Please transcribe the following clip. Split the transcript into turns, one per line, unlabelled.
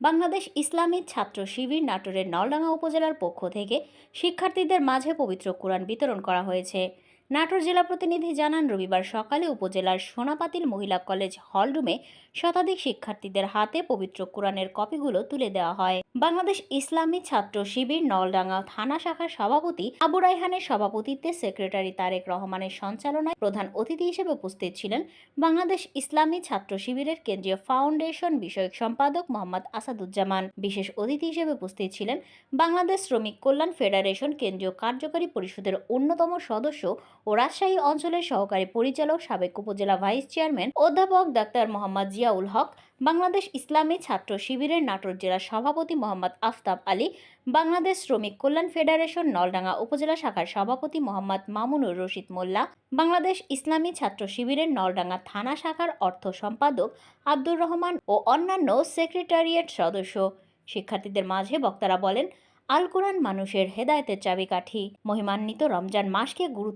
বাংলাদেশ ইসলামী ছাত্র শিবির নাটোরের নলডাঙ্গা উপজেলার পক্ষ থেকে শিক্ষার্থীদের মাঝে পবিত্র কোরআন বিতরণ করা হয়েছে। নাটোর জেলা প্রতিনিধি জানান, রবিবার সকালে উপজেলার সোনাপাতিল মহিলা কলেজ হলরুমে শতাধিক শিক্ষার্থীদের হাতে পবিত্র কোরআনের কপিগুলো তুলে দেওয়া হয়। বাংলাদেশ ইসলামী ছাত্র শিবির নলডাঙ্গা থানা শাখার সভাপতি আবু রায়হানের সভাপতিত্বে সেক্রেটারি তারেক রহমানের সঞ্চালনায় প্রধান অতিথি হিসেবে উপস্থিত ছিলেন বাংলাদেশ ইসলামী ছাত্র শিবিরের কেন্দ্রীয় ফাউন্ডেশন বিষয়ক সম্পাদক মোহাম্মদ আসাদুজ্জামান। বিশেষ অতিথি হিসেবে উপস্থিত ছিলেন বাংলাদেশ শ্রমিক কল্যাণ ফেডারেশন কেন্দ্রীয় কার্যকারী পরিষদের অন্যতম সদস্য ও রাজশাহী অঞ্চলের সহকারী পরিচালক সাবেক উপজেলা ভাইস চেয়ারম্যান অধ্যাপক ডাক্তার মোহাম্মদ জিয়াউল হক, বাংলাদেশ ইসলামী ছাত্র শিবিরের নাটোর জেলা সভাপতি মোহাম্মদ আফতাব আলী, বাংলাদেশ শ্রমিক কল্যাণ ফেডারেশন নলডাঙ্গা উপজেলা শাখার সভাপতি মোহাম্মদ মামুনুর রশিদ মোল্লা, বাংলাদেশ ইসলামী ছাত্র শিবিরের নলডাঙ্গা থানা শাখার অর্থ সম্পাদক আব্দুর রহমান ও অন্যান্য সেক্রেটারিয়েট সদস্য। শিক্ষার্থীদের মাঝে বক্তারা বলেন, আল কোরআন মানুষের হেদায়েতের চাবিকাঠি। মহিমান্বিত রমজান মাসকে গুরুত্ব